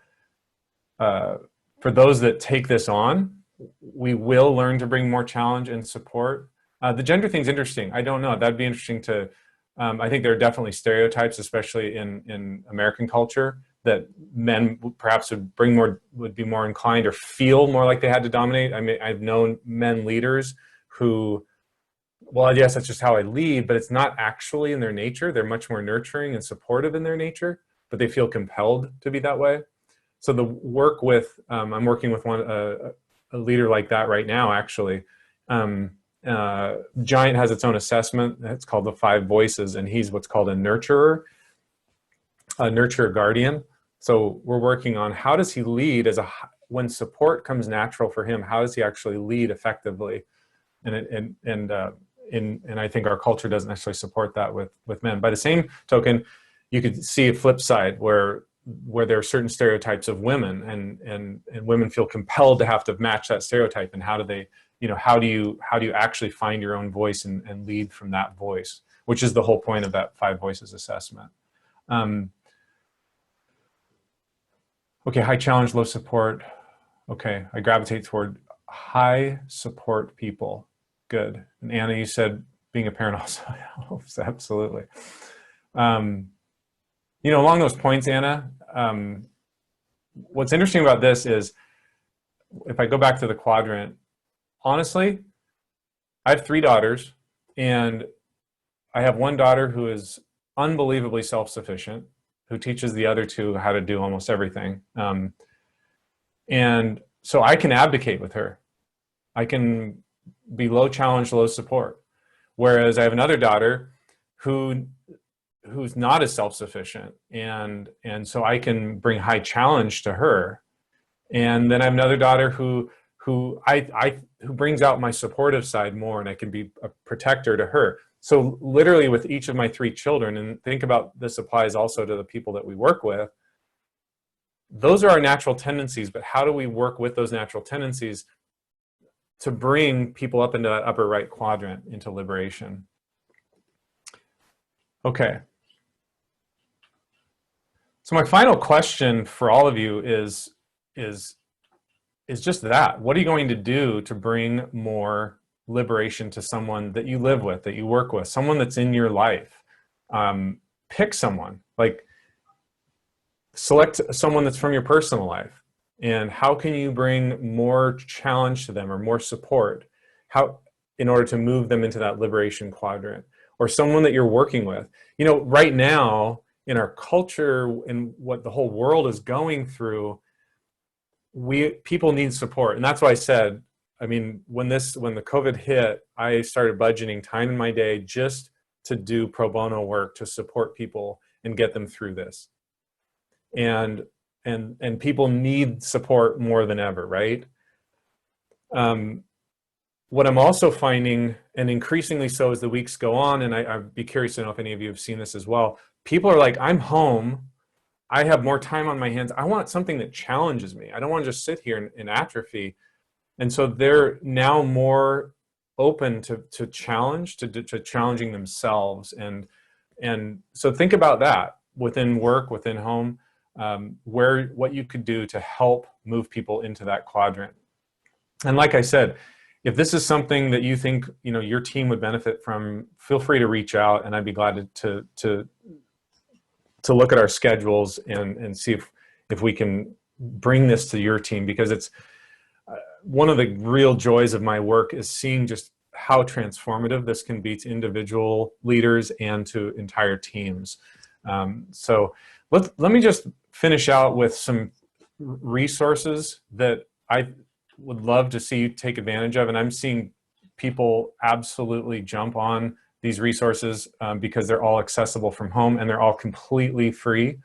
for those that take this on, we will learn to bring more challenge and support. The gender thing's interesting. I don't know. That'd be interesting to, I think there are definitely stereotypes, especially in American culture, that men perhaps would be more inclined or feel more like they had to dominate. I mean, I've known men leaders who, well, I guess that's just how I lead, but it's not actually in their nature. They're much more nurturing and supportive in their nature, but they feel compelled to be that way. So the work with, I'm working with a leader like that right now, actually. Giant has its own assessment. It's called the 5 voices, and he's what's called a nurturer guardian. So we're working on how does he lead when support comes natural for him, how does he actually lead effectively? And I think our culture doesn't necessarily support that with men. By the same token, you could see a flip side where there are certain stereotypes of women, and women feel compelled to have to match that stereotype. And how do they, how do you actually find your own voice and lead from that voice, which is the whole point of that 5 voices assessment. Okay, high challenge, low support. Okay, I gravitate toward high support people. Good. And Anna, you said being a parent also helps, absolutely. Along those points, Anna, what's interesting about this is, if I go back to the quadrant, honestly, I have 3 daughters, and I have one daughter who is unbelievably self-sufficient, who teaches the other 2 how to do almost everything. And so I can abdicate with her. I can be low challenge, low support. Whereas I have another daughter who's not as self-sufficient, and so I can bring high challenge to her. And then I have another daughter who brings out my supportive side more, and I can be a protector to her. So literally with each of my 3 children, and think about this applies also to the people that we work with, those are our natural tendencies, but how do we work with those natural tendencies to bring people up into that upper right quadrant, into liberation? Okay. So my final question for all of you is just that. What are you going to do to bring more liberation to someone that you live with, that you work with, someone that's in your life? Pick someone, like select someone that's from your personal life, and how can you bring more challenge to them or more support in order to move them into that liberation quadrant? Or someone that you're working with. Right now in our culture and what the whole world is going through, people need support. And that's why I said, when the COVID hit, I started budgeting time in my day just to do pro bono work to support people and get them through this. And people need support more than ever, right? What I'm also finding, and increasingly so as the weeks go on, and I'd be curious to know if any of you have seen this as well, people are like, I'm home, I have more time on my hands, I want something that challenges me. I don't want to just sit here in atrophy. And so they're now more open to challenge, to challenging themselves. And so think about that within work, within home, what you could do to help move people into that quadrant. And like I said, if this is something that you think your team would benefit from, feel free to reach out, and I'd be glad to look at our schedules and see if we can bring this to your team, because it's one of the real joys of my work is seeing just how transformative this can be to individual leaders and to entire teams. So let me just finish out with some resources that I would love to see you take advantage of. And I'm seeing people absolutely jump on these resources because they're all accessible from home and they're all completely free.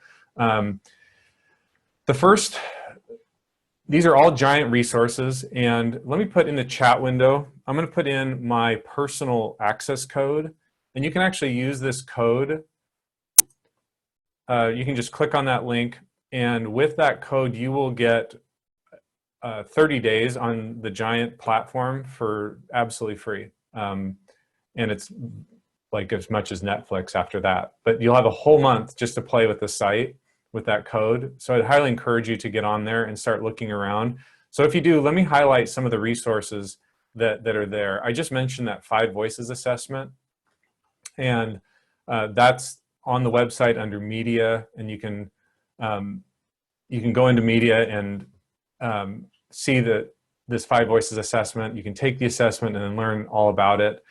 These are all Giant resources, and let me put in the chat window, I'm going to put in my personal access code, and you can actually use this code. You can just click on that link, and with that code you will get 30 days on the Giant platform for absolutely free. And it's like as much as Netflix after that. But you'll have a whole month just to play with the site with that code. So I'd highly encourage you to get on there and start looking around. So if you do, let me highlight some of the resources that are there. I just mentioned that 5 voices assessment, and that's on the website under media, and you can go into media and see this 5 voices assessment. You can take the assessment and then learn all about it.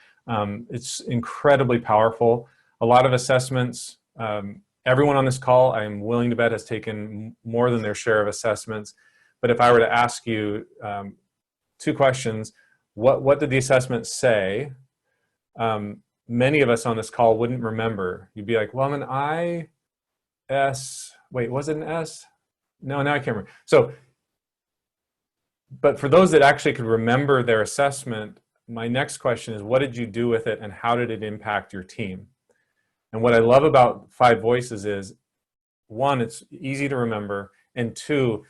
It's incredibly powerful. A lot of assessments, everyone on this call, I'm willing to bet, has taken more than their share of assessments. But if I were to ask you 2 questions, what did the assessment say? Many of us on this call wouldn't remember. You'd be like, well, I'm an IS, wait, was it an S? No, now I can't remember. So, but for those that actually could remember their assessment, my next question is, what did you do with it and how did it impact your team? And what I love about Five Voices is, one, it's easy to remember, and two,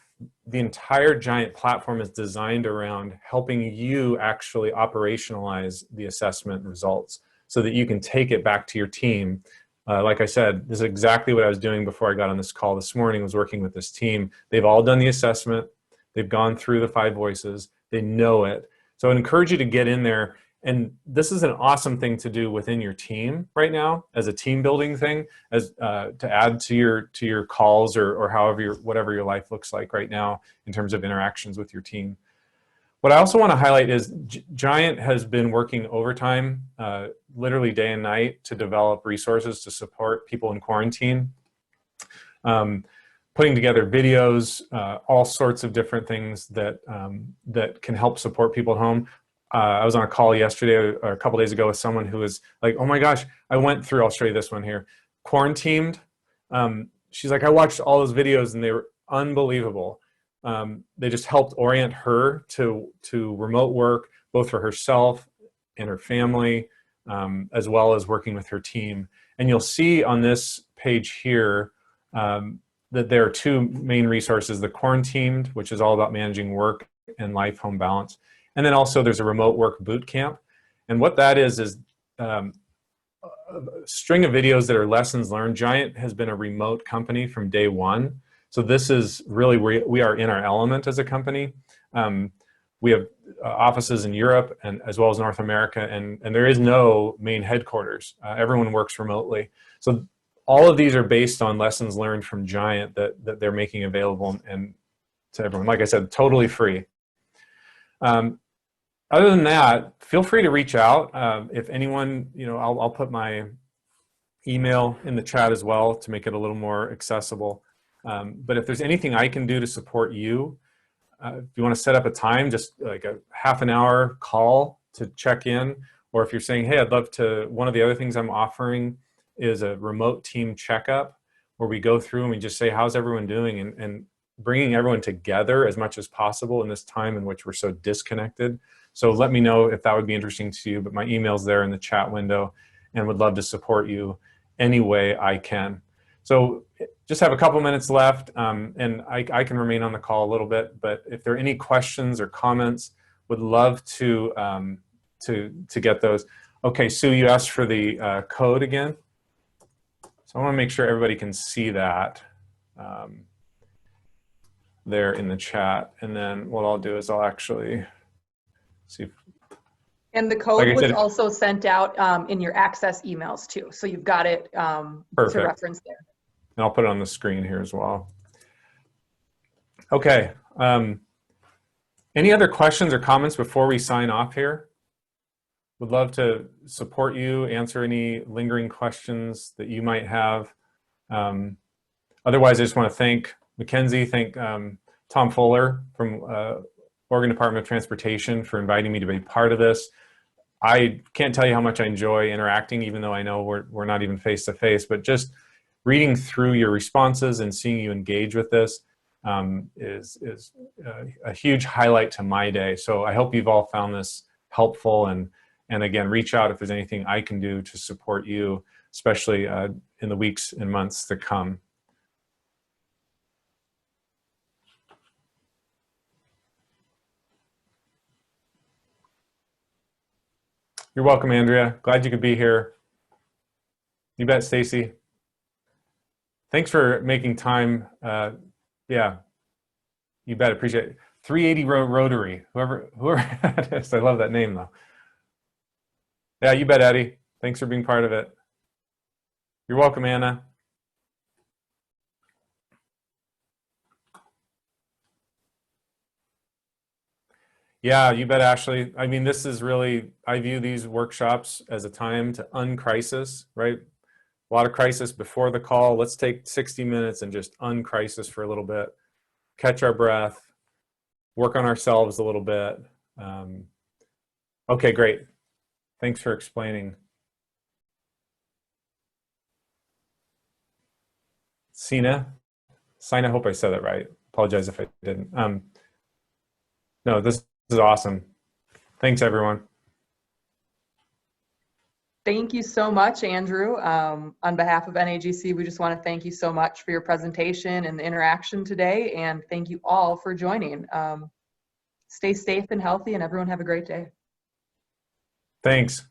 the entire Giant platform is designed around helping you actually operationalize the assessment results so that you can take it back to your team. Like I said, this is exactly what I was doing before I got on this call this morning, was working with this team. They've all done the assessment. They've gone through the Five Voices. They know it. So I encourage you to get in there. And this is an awesome thing to do within your team right now, as a team building thing, as to add to your calls or however whatever your life looks like right now in terms of interactions with your team. What I also want to highlight is Giant has been working overtime, literally day and night, to develop resources to support people in quarantine, putting together videos, all sorts of different things that that can help support people at home. I was on a call yesterday or a couple days ago with someone who was like, oh my gosh, I went through, I'll show you this one here, quarantined. She's like, I watched all those videos and they were unbelievable. They just helped orient her to remote work, both for herself and her family, as well as working with her team. And you'll see on this page here that there are two main resources: the Quarantined, which is all about managing work and life home balance. And then also there's a remote work boot camp. And what that is a string of videos that are lessons learned. Giant has been a remote company from day one. So this is really where we are in our element as a company. We have offices in Europe and as well as North America, and there is no main headquarters. Everyone works remotely. So all of these are based on lessons learned from Giant that they're making available and to everyone. Like I said, totally free. Other than that, feel free to reach out. If anyone, I'll put my email in the chat as well to make it a little more accessible. But if there's anything I can do to support you, if you want to set up a time, just like a half an hour call to check in, or if you're saying, hey, I'd love to, one of the other things I'm offering is a remote team checkup where we go through and we just say, how's everyone doing? And bringing everyone together as much as possible in this time in which we're so disconnected. So let me know if that would be interesting to you, but my email's there in the chat window and would love to support you any way I can. So just have a couple minutes left, and I can remain on the call a little bit, but if there are any questions or comments, would love to get those. Okay, Sue, you asked for the code again. So I want to make sure everybody can see that there in the chat. And then what I'll do is I'll actually see if, and the code was also sent out in your access emails too. So you've got it to reference there. And I'll put it on the screen here as well. Okay. Any other questions or comments before we sign off here? Would love to support you, answer any lingering questions that you might have. Otherwise, I just want to thank Mackenzie, thank Tom Fuller from Oregon Department of Transportation for inviting me to be part of this. I can't tell you how much I enjoy interacting, even though I know we're not even face-to-face, but just reading through your responses and seeing you engage with this is a huge highlight to my day. So I hope you've all found this helpful, and again, reach out if there's anything I can do to support you, especially in the weeks and months to come. You're welcome, Andrea. Glad you could be here. You bet, Stacy. Thanks for making time. Yeah, you bet. Appreciate it. 380 Rotary. Whoever that is. I love that name though. Yeah, you bet, Eddie. Thanks for being part of it. You're welcome, Anna. Yeah, you bet, Ashley. I mean, this is really, I view these workshops as a time to uncrisis, right? A lot of crisis before the call. Let's take 60 minutes and just uncrisis for a little bit, catch our breath, work on ourselves a little bit, Okay, great. Thanks for explaining. Sina, I hope I said that right. Apologize if I didn't. No, this is awesome. Thanks, everyone. Thank you so much, Andrew. On behalf of NAGC, we just want to thank you so much for your presentation and the interaction today, and thank you all for joining. Stay safe and healthy, and everyone have a great day. Thanks.